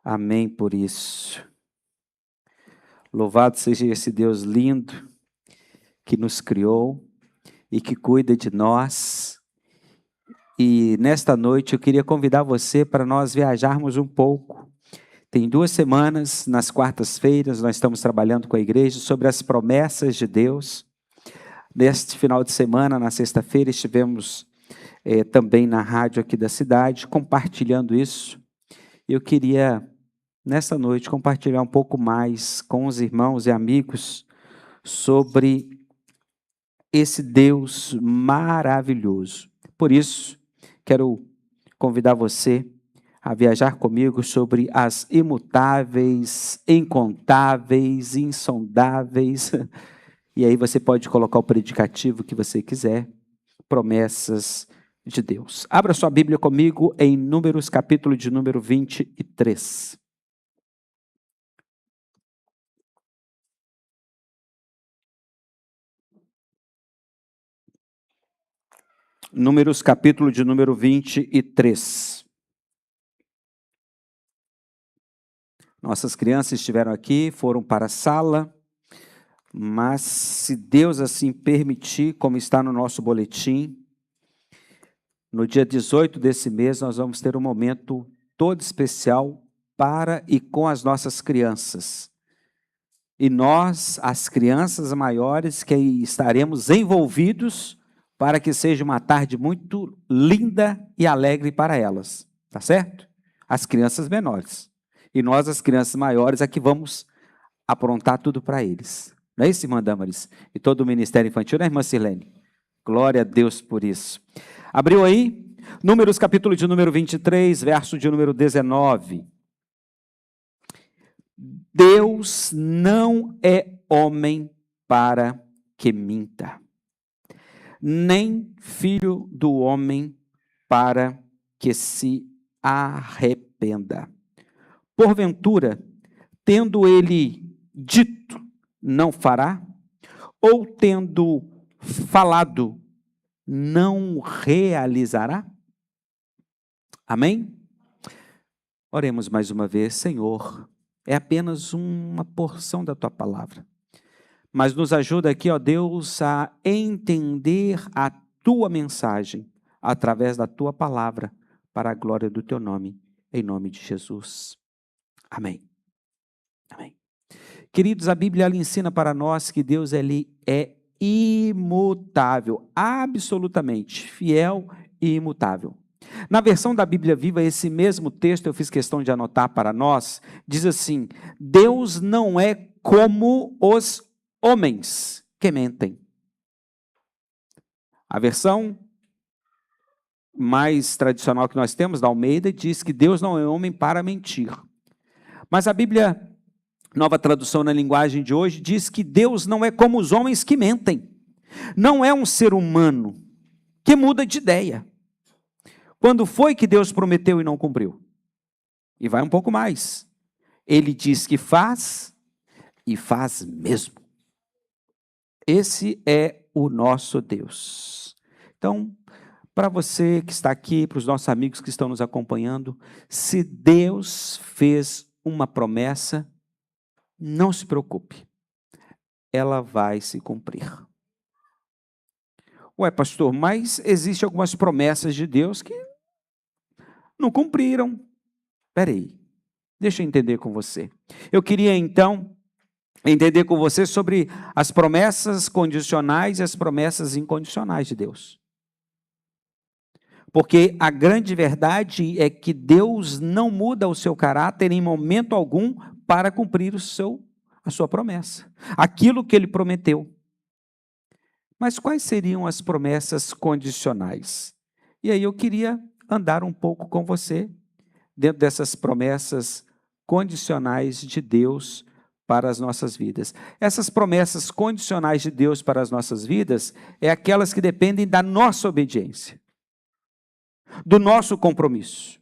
Amém por isso. Louvado seja esse Deus lindo que nos criou e que cuida de nós. E nesta noite eu queria convidar você para nós viajarmos um pouco. Tem 2 semanas, nas quartas-feiras, nós estamos trabalhando com a igreja sobre as promessas de Deus. Neste final de semana, na sexta-feira, estivemos também na rádio aqui da cidade, compartilhando isso. Eu queria, nessa noite, compartilhar um pouco mais com os irmãos e amigos sobre esse Deus maravilhoso. Por isso, quero convidar você a viajar comigo sobre as imutáveis, incontáveis, insondáveis, e aí você pode colocar o predicativo que você quiser, promessas de Deus. Abra sua Bíblia comigo em Números, capítulo de número 23. Números, capítulo de número 23. Nossas crianças estiveram aqui, foram para a sala, mas se Deus assim permitir, como está no nosso boletim, no dia 18 desse mês nós vamos ter um momento todo especial para e com as nossas crianças. E nós, as crianças maiores, que estaremos envolvidos para que seja uma tarde muito linda e alegre para elas, tá certo? As crianças menores. E nós, as crianças maiores, aqui vamos aprontar tudo para eles. Não é isso, irmã Damaris? E todo o Ministério Infantil, né, irmã Sirlene? Glória a Deus por isso. Abriu aí? Números, capítulo de número 23, verso de número 19. Deus não é homem para que minta, nem filho do homem para que se arrependa. Porventura, tendo ele dito, não fará? Ou tendo falado, não realizará? Amém? Oremos mais uma vez. Senhor, é apenas uma porção da Tua palavra, mas nos ajuda aqui, ó Deus, a entender a Tua mensagem, através da Tua palavra, para a glória do Teu nome, em nome de Jesus. Amém. Amém. Queridos, a Bíblia ela ensina para nós que Deus ele é imutável, absolutamente fiel e imutável. Na versão da Bíblia Viva, esse mesmo texto, eu fiz questão de anotar para nós, diz assim: Deus não é como os homens que mentem. A versão mais tradicional que nós temos, da Almeida, diz que Deus não é homem para mentir. Mas a Bíblia Nova Tradução na linguagem de hoje diz que Deus não é como os homens que mentem. Não é um ser humano que muda de ideia. Quando foi que Deus prometeu e não cumpriu? E vai um pouco mais. Ele diz que faz e faz mesmo. Esse é o nosso Deus. Então, para você que está aqui, para os nossos amigos que estão nos acompanhando, se Deus fez uma promessa, não se preocupe, ela vai se cumprir. Ué, pastor, mas existem algumas promessas de Deus que não cumpriram. Espera aí, deixa eu entender com você. Eu queria então entender com você sobre as promessas condicionais e as promessas incondicionais de Deus. Porque a grande verdade é que Deus não muda o seu caráter em momento algum para cumprir a sua promessa, aquilo que ele prometeu. Mas quais seriam as promessas condicionais? E aí eu queria andar um pouco com você dentro dessas promessas condicionais de Deus para as nossas vidas. Essas promessas condicionais de Deus para as nossas vidas é aquelas que dependem da nossa obediência, do nosso compromisso.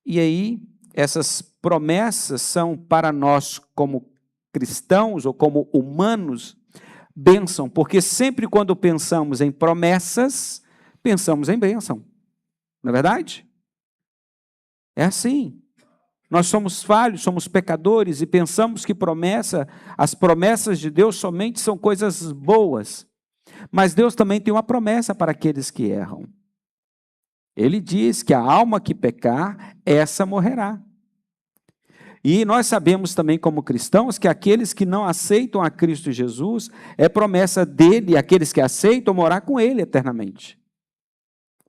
E aí, essas promessas são para nós como cristãos ou como humanos, bênção, porque sempre quando pensamos em promessas, pensamos em bênção. Não é verdade? É assim. Nós somos falhos, somos pecadores e pensamos que as promessas de Deus somente são coisas boas. Mas Deus também tem uma promessa para aqueles que erram. Ele diz que a alma que pecar, essa morrerá. E nós sabemos também como cristãos que aqueles que não aceitam a Cristo Jesus, é promessa dele, aqueles que aceitam, morar com ele eternamente.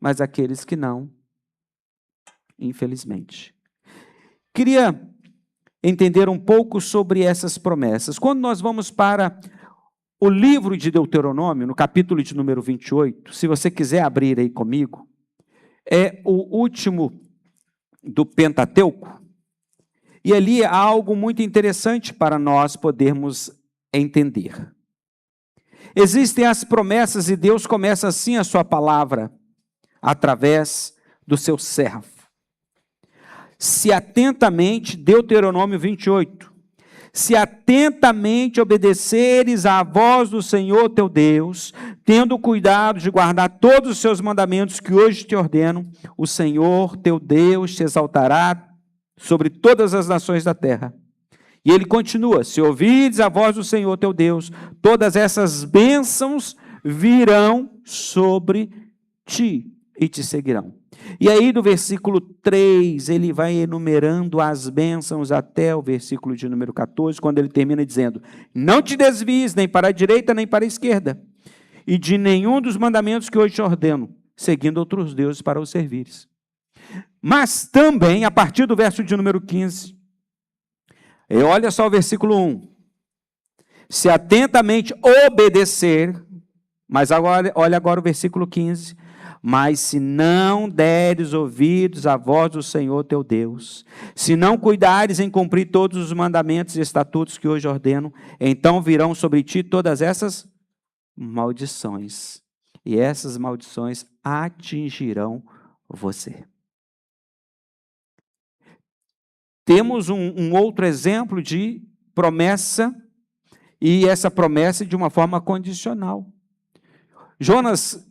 Mas aqueles que não, infelizmente. Queria entender um pouco sobre essas promessas. Quando nós vamos para o livro de Deuteronômio, no capítulo de número 28, se você quiser abrir aí comigo, é o último do Pentateuco, e ali há algo muito interessante para nós podermos entender. Existem as promessas e Deus começa assim a sua palavra, através do seu servo. Se atentamente, Deuteronômio 28, se atentamente obedeceres à voz do Senhor teu Deus, tendo cuidado de guardar todos os seus mandamentos que hoje te ordeno, o Senhor teu Deus te exaltará sobre todas as nações da terra. E ele continua, se ouvires a voz do Senhor teu Deus, todas essas bênçãos virão sobre ti e te seguirão. E aí do versículo 3, ele vai enumerando as bênçãos até o versículo de número 14, quando ele termina dizendo, não te desvies nem para a direita nem para a esquerda, e de nenhum dos mandamentos que hoje te ordeno, seguindo outros deuses para os servires. Mas também, a partir do verso de número 15, e olha só o versículo 1, se atentamente obedecer, mas agora, olha agora o versículo 15, mas se não deres ouvidos à voz do Senhor teu Deus, se não cuidares em cumprir todos os mandamentos e estatutos que hoje ordeno, então virão sobre ti todas essas maldições, e essas maldições atingirão você. Temos um outro exemplo de promessa, e essa promessa de uma forma condicional. Jonas,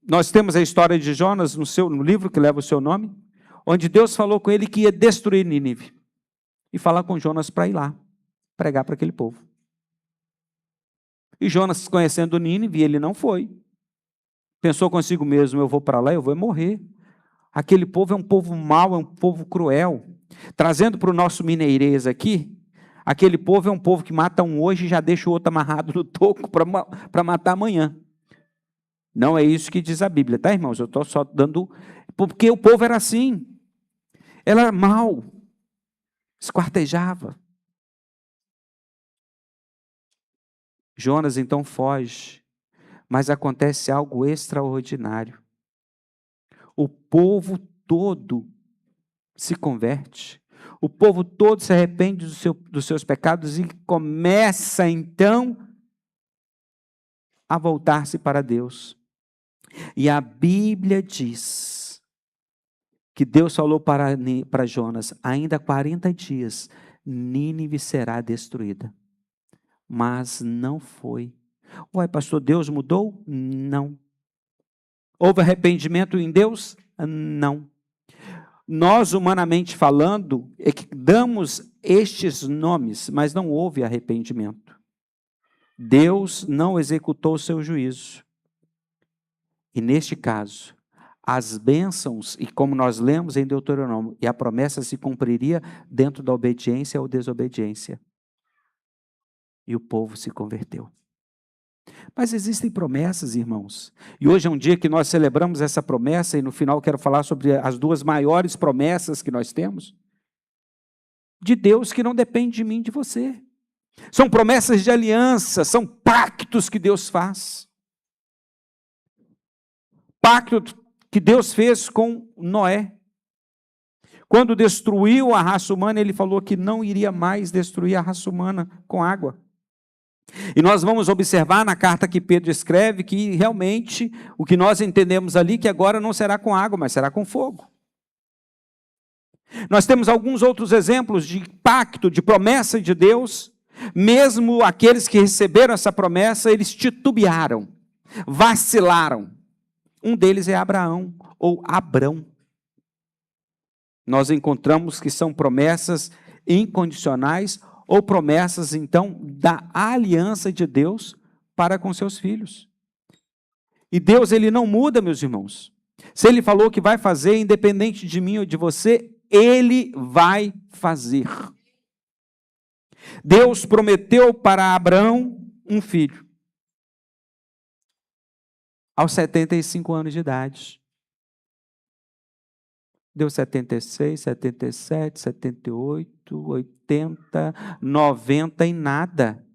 nós temos a história de Jonas no livro que leva o seu nome, onde Deus falou com ele que ia destruir Nínive, e falar com Jonas para ir lá, pregar para aquele povo. E Jonas, conhecendo Nínive, ele não foi. Pensou consigo mesmo, eu vou para lá, eu vou morrer. Aquele povo é um povo mau, é um povo cruel. Trazendo para o nosso mineirês aqui, aquele povo é um povo que mata um hoje e já deixa o outro amarrado no toco para matar amanhã. Não é isso que diz a Bíblia, tá, irmãos? Eu estou só dando... Porque o povo era assim. Ela era mau. Esquartejava. Jonas então foge. Mas acontece algo extraordinário. O povo todo se converte. O povo todo se arrepende dos seus pecados e começa então a voltar-se para Deus. E a Bíblia diz que Deus falou para Jonas, ainda 40 dias, Nínive será destruída. Mas não foi. Ué, pastor, Deus mudou? Não. Houve arrependimento em Deus? Não. Nós, humanamente falando, é que damos estes nomes, mas não houve arrependimento. Deus não executou o seu juízo. E neste caso, as bênçãos, e como nós lemos em Deuteronômio, e a promessa se cumpriria dentro da obediência ou desobediência. E o povo se converteu. Mas existem promessas, irmãos. E hoje é um dia que nós celebramos essa promessa, e no final quero falar sobre as duas maiores promessas que nós temos. De Deus que não depende de mim, de você. São promessas de aliança, são pactos que Deus faz. Pacto que Deus fez com Noé. Quando destruiu a raça humana, ele falou que não iria mais destruir a raça humana com água. E nós vamos observar na carta que Pedro escreve que realmente o que nós entendemos ali que agora não será com água, mas será com fogo. Nós temos alguns outros exemplos de pacto, de promessa de Deus. Mesmo aqueles que receberam essa promessa, eles titubearam, vacilaram. Um deles é Abraão, ou Abrão. nós encontramos que são promessas incondicionais ou promessas, então, da aliança de Deus para com seus filhos. E Deus, ele não muda, meus irmãos. Se ele falou que vai fazer, independente de mim ou de você, ele vai fazer. Deus prometeu para Abraão um filho, aos 75 anos de idade. Deu 76, 77, 78, 80, 90 e nada.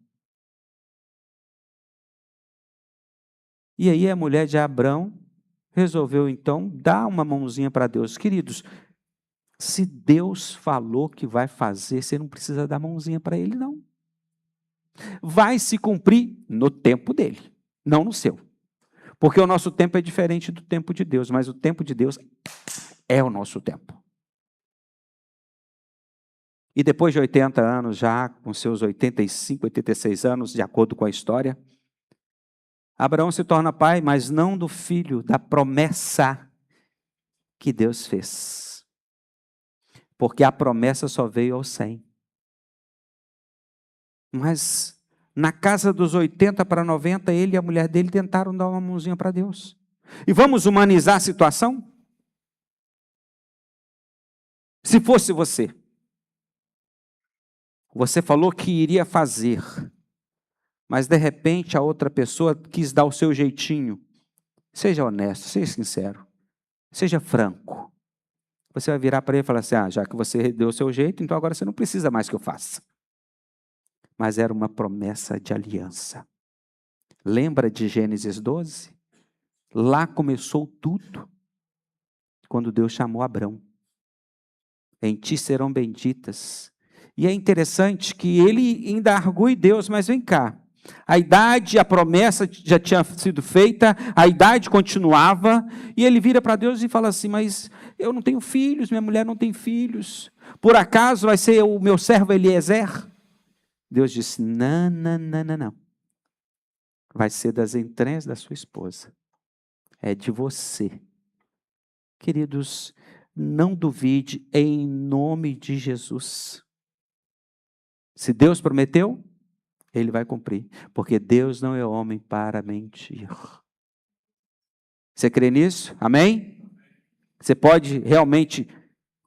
E aí a mulher de Abrão resolveu então dar uma mãozinha para Deus. Queridos, se Deus falou que vai fazer, você não precisa dar mãozinha para ele, não. Vai se cumprir no tempo dele, não no seu. Porque o nosso tempo é diferente do tempo de Deus, mas o tempo de Deus é o nosso tempo. E depois de 80 anos, já com seus 85, 86 anos, de acordo com a história, Abraão se torna pai, mas não do filho, da promessa que Deus fez. Porque a promessa só veio aos 100. Mas na casa dos 80 para 90, ele e a mulher dele tentaram dar uma mãozinha para Deus. E vamos humanizar a situação? Se fosse você, você falou que iria fazer, mas de repente a outra pessoa quis dar o seu jeitinho. Seja honesto, seja sincero, seja franco. Você vai virar para ele e falar assim, já que você deu o seu jeito, então agora você não precisa mais que eu faça. Mas era uma promessa de aliança. Lembra de Gênesis 12? Lá começou tudo, quando Deus chamou Abrão. Em ti serão benditas. E é interessante que ele ainda argue Deus, mas vem cá. A idade, a promessa já tinha sido feita, a idade continuava, e ele vira para Deus e fala assim, mas eu não tenho filhos, minha mulher não tem filhos, por acaso vai ser o meu servo Eliezer? Deus disse, não, vai ser das entranhas da sua esposa, é de você. Queridos, não duvide em nome de Jesus. Se Deus prometeu, Ele vai cumprir, porque Deus não é homem para mentir. Você crê nisso? Amém? Você pode realmente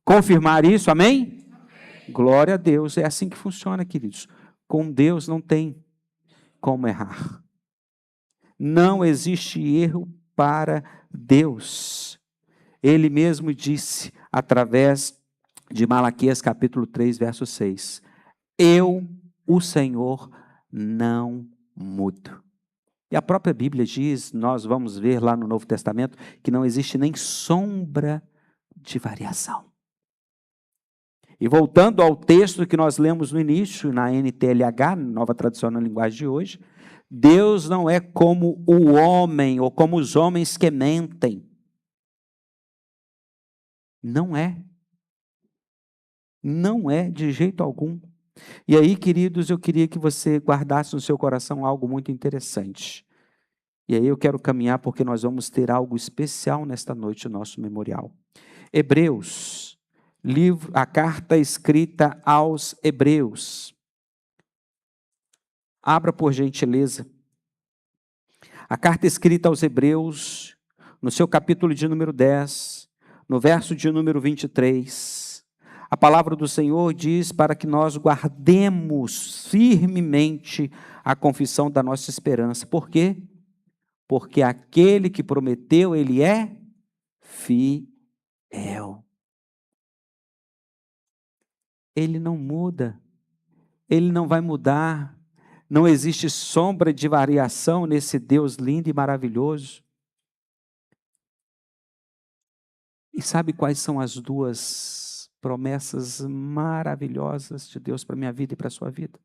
confirmar isso? Amém? Glória a Deus, é assim que funciona, queridos. Com Deus não tem como errar. Não existe erro para Deus. Ele mesmo disse, através de Malaquias capítulo 3, verso 6, eu, o Senhor, não mudo. E a própria Bíblia diz, nós vamos ver lá no Novo Testamento, que não existe nem sombra de variação. E voltando ao texto que nós lemos no início, na NTLH, Nova Tradução na Linguagem de hoje, Deus não é como o homem, ou como os homens que mentem. Não é. Não é de jeito algum. E aí, queridos, eu queria que você guardasse no seu coração algo muito interessante. E aí eu quero caminhar porque nós vamos ter algo especial nesta noite no nosso memorial. Hebreus, a carta escrita aos Hebreus. Abra por gentileza. A carta escrita aos Hebreus, no seu capítulo de número 10, no verso de número 23. A palavra do Senhor diz para que nós guardemos firmemente a confissão da nossa esperança. Por quê? Porque aquele que prometeu, ele é fiel. Ele não muda. Ele não vai mudar. Não existe sombra de variação nesse Deus lindo e maravilhoso. E sabe quais são as duas promessas maravilhosas de Deus para a minha vida e para a sua vida?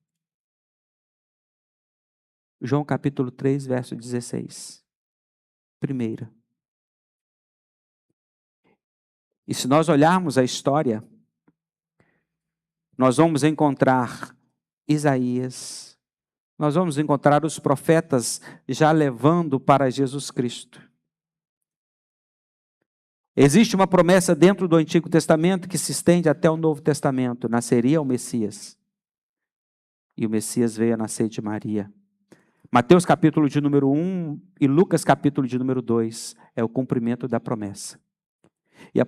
João capítulo 3, verso 16. Primeira. E se nós olharmos a história, nós vamos encontrar Isaías, nós vamos encontrar os profetas já levando para Jesus Cristo. Existe uma promessa dentro do Antigo Testamento que se estende até o Novo Testamento. Nasceria o Messias. E o Messias veio a nascer de Maria. Mateus capítulo de número 1 e Lucas capítulo de número 2 é o cumprimento da promessa. E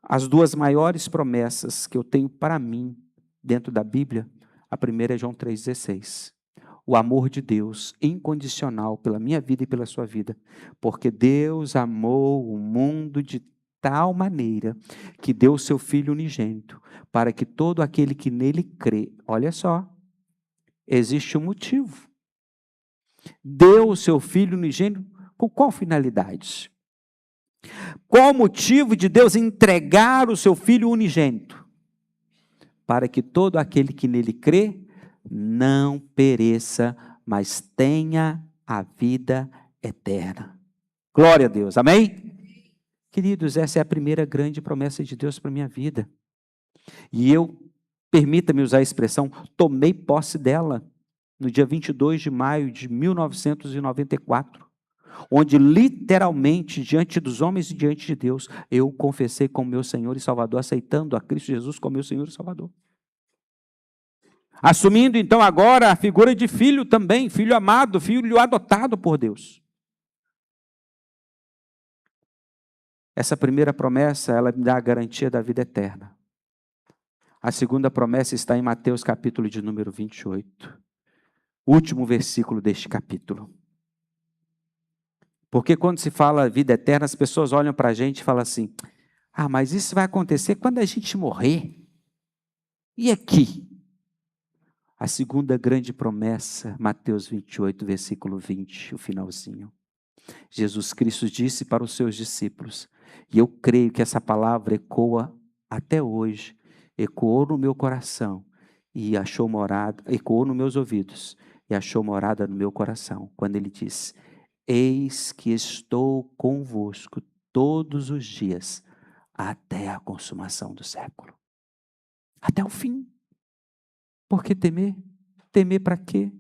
as duas maiores promessas que eu tenho para mim dentro da Bíblia, a primeira é João 3,16. O amor de Deus incondicional pela minha vida e pela sua vida. Porque Deus amou o mundo de tal maneira que deu o seu Filho unigênito, para que todo aquele que nele crê, olha só, existe um motivo. Deu o seu Filho unigênito com qual finalidade? Qual o motivo de Deus entregar o seu Filho unigênito? Para que todo aquele que nele crê não pereça, mas tenha a vida eterna. Glória a Deus, amém? Queridos, essa é a primeira grande promessa de Deus para a minha vida. E eu, permita-me usar a expressão, tomei posse dela no dia 22 de maio de 1994, onde literalmente, diante dos homens e diante de Deus, eu confessei como meu Senhor e Salvador, aceitando a Cristo Jesus como meu Senhor e Salvador. Assumindo então agora a figura de filho também, filho amado, filho adotado por Deus. Essa primeira promessa, ela me dá a garantia da vida eterna. A segunda promessa está em Mateus capítulo de número 28. Último versículo deste capítulo. Porque quando se fala vida eterna, as pessoas olham para a gente e falam assim, mas isso vai acontecer quando a gente morrer. E aqui? A segunda grande promessa, Mateus 28, versículo 20, o finalzinho. Jesus Cristo disse para os seus discípulos, e eu creio que essa palavra ecoa até hoje, ecoou no meu coração, e achou morada, ecoou nos meus ouvidos, e achou morada no meu coração, quando ele disse, eis que estou convosco todos os dias, até a consumação do século. Até o fim. Por que temer? Temer para quê?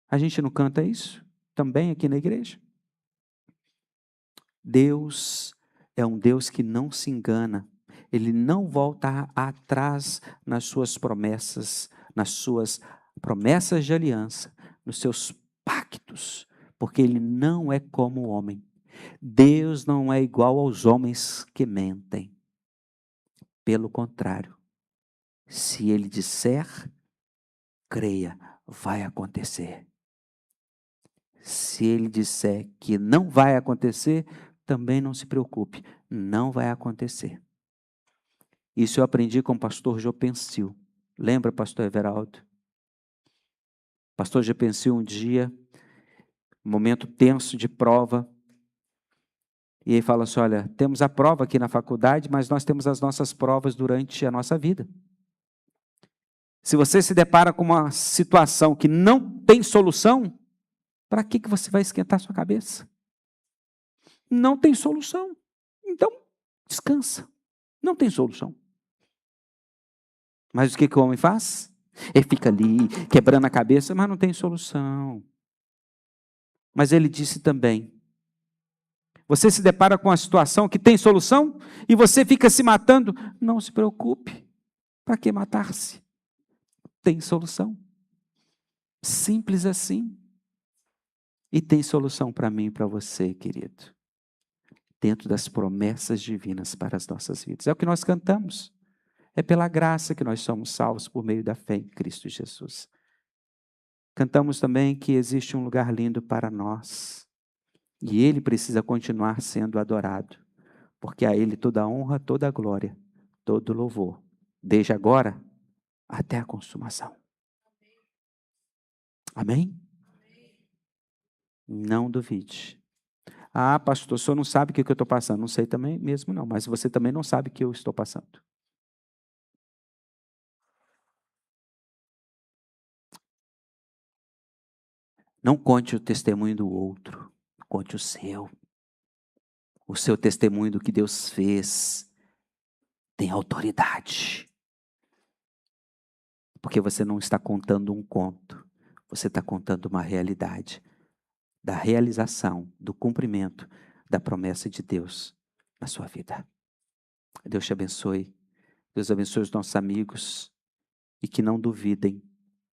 A gente não canta isso? Também aqui na igreja? Deus é um Deus que não se engana. Ele não volta atrás nas suas promessas de aliança, nos seus pactos, porque Ele não é como o homem. Deus não é igual aos homens que mentem. Pelo contrário, se Ele disser, creia, vai acontecer. Se Ele disser que não vai acontecer, também não se preocupe, não vai acontecer. Isso eu aprendi com o pastor Jopensil. Lembra, pastor Everaldo? Pastor Jopensil, um dia, momento tenso de prova, e ele fala assim, olha, temos a prova aqui na faculdade, mas nós temos as nossas provas durante a nossa vida. Se você se depara com uma situação que não tem solução, para que você vai esquentar sua cabeça? Não tem solução. Então, descansa. Não tem solução. Mas o que o homem faz? Ele fica ali, quebrando a cabeça, mas não tem solução. Mas ele disse também, você se depara com uma situação que tem solução, e você fica se matando, não se preocupe. Para que matar-se? Tem solução. Simples assim. E tem solução para mim e para você, querido. Dentro das promessas divinas para as nossas vidas. É o que nós cantamos. É pela graça que nós somos salvos por meio da fé em Cristo Jesus. Cantamos também que existe um lugar lindo para nós. E Ele precisa continuar sendo adorado. Porque a Ele toda a honra, toda a glória, todo o louvor. Desde agora até a consumação. Amém? Não duvide. Pastor, o senhor não sabe o que eu estou passando. Não sei também mesmo não, mas você também não sabe o que eu estou passando. Não conte o testemunho do outro, conte o seu. O seu testemunho do que Deus fez tem autoridade. Porque você não está contando um conto, você está contando uma realidade da realização, do cumprimento da promessa de Deus na sua vida. Deus te abençoe. Deus abençoe os nossos amigos e que não duvidem,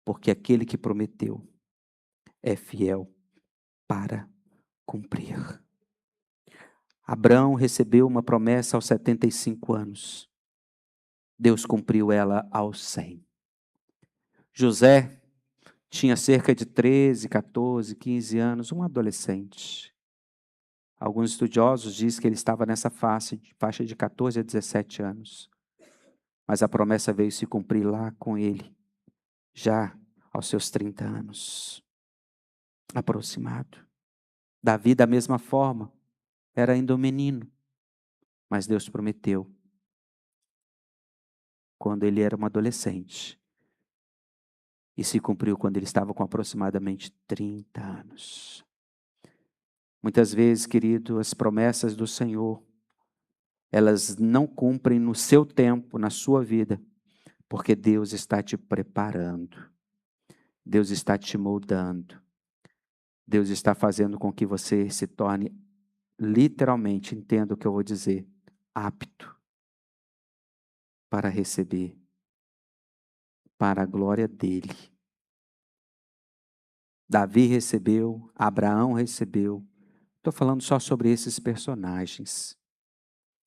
porque aquele que prometeu é fiel para cumprir. Abraão recebeu uma promessa aos 75 anos. Deus cumpriu ela aos 100. José tinha cerca de 13, 14, 15 anos, um adolescente. Alguns estudiosos dizem que ele estava nessa faixa de 14 a 17 anos. Mas a promessa veio se cumprir lá com ele, já aos seus 30 anos, aproximado. Davi, da mesma forma, era ainda um menino, mas Deus prometeu, quando ele era um adolescente, e se cumpriu quando ele estava com aproximadamente 30 anos. Muitas vezes, querido, as promessas do Senhor, elas não cumprem no seu tempo, na sua vida, porque Deus está te preparando, Deus está te moldando, Deus está fazendo com que você se torne, literalmente, entenda o que eu vou dizer, apto para receber, para a glória dele. Davi recebeu, Abraão recebeu. Estou falando só sobre esses personagens.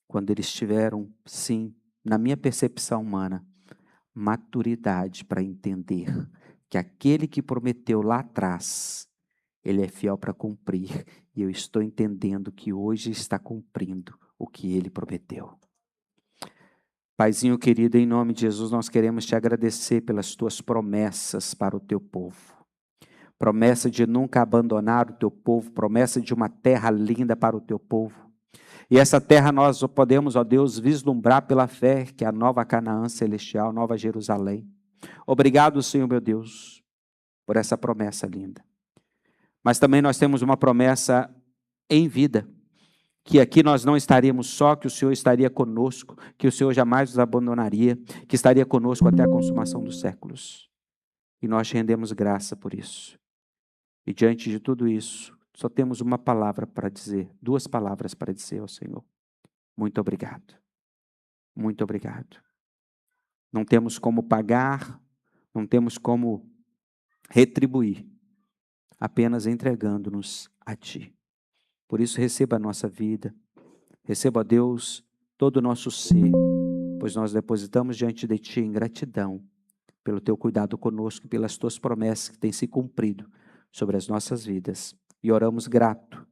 Quando eles tiveram, sim, na minha percepção humana, maturidade para entender que aquele que prometeu lá atrás, ele é fiel para cumprir. E eu estou entendendo que hoje está cumprindo o que ele prometeu. Paizinho querido, em nome de Jesus, nós queremos te agradecer pelas tuas promessas para o teu povo. Promessa de nunca abandonar o teu povo, promessa de uma terra linda para o teu povo. E essa terra nós podemos, ó Deus, vislumbrar pela fé, que é a nova Canaã celestial, nova Jerusalém. Obrigado, Senhor meu Deus, por essa promessa linda. Mas também nós temos uma promessa em vida, que aqui nós não estaríamos só, que o Senhor estaria conosco, que o Senhor jamais nos abandonaria, que estaria conosco até a consumação dos séculos. E nós rendemos graça por isso. E diante de tudo isso, só temos uma palavra para dizer, duas palavras para dizer ao Senhor. Muito obrigado. Muito obrigado. Não temos como pagar, não temos como retribuir, apenas entregando-nos a Ti. Por isso, receba a nossa vida, receba, ó Deus, todo o nosso ser, pois nós depositamos diante de Ti em gratidão, pelo Teu cuidado conosco e pelas Tuas promessas que têm se cumprido sobre as nossas vidas. E oramos grato,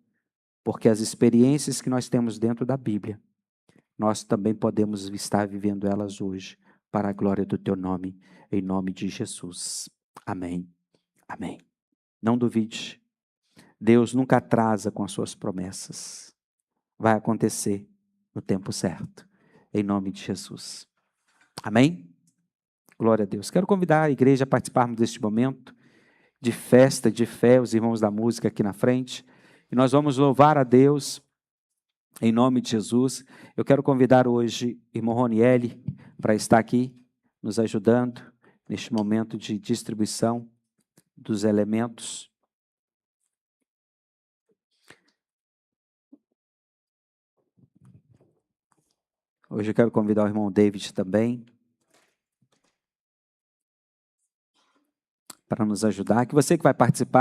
porque as experiências que nós temos dentro da Bíblia, nós também podemos estar vivendo elas hoje, para a glória do Teu nome, em nome de Jesus. Amém. Amém. Não duvide. Deus nunca atrasa com as suas promessas. Vai acontecer no tempo certo, em nome de Jesus. Amém? Glória a Deus. Quero convidar a igreja a participarmos deste momento de festa, de fé, os irmãos da música aqui na frente. E nós vamos louvar a Deus em nome de Jesus. Eu quero convidar hoje o irmão Ronieli para estar aqui nos ajudando neste momento de distribuição dos elementos. Hoje eu quero convidar o irmão David também para nos ajudar. Que você que vai participar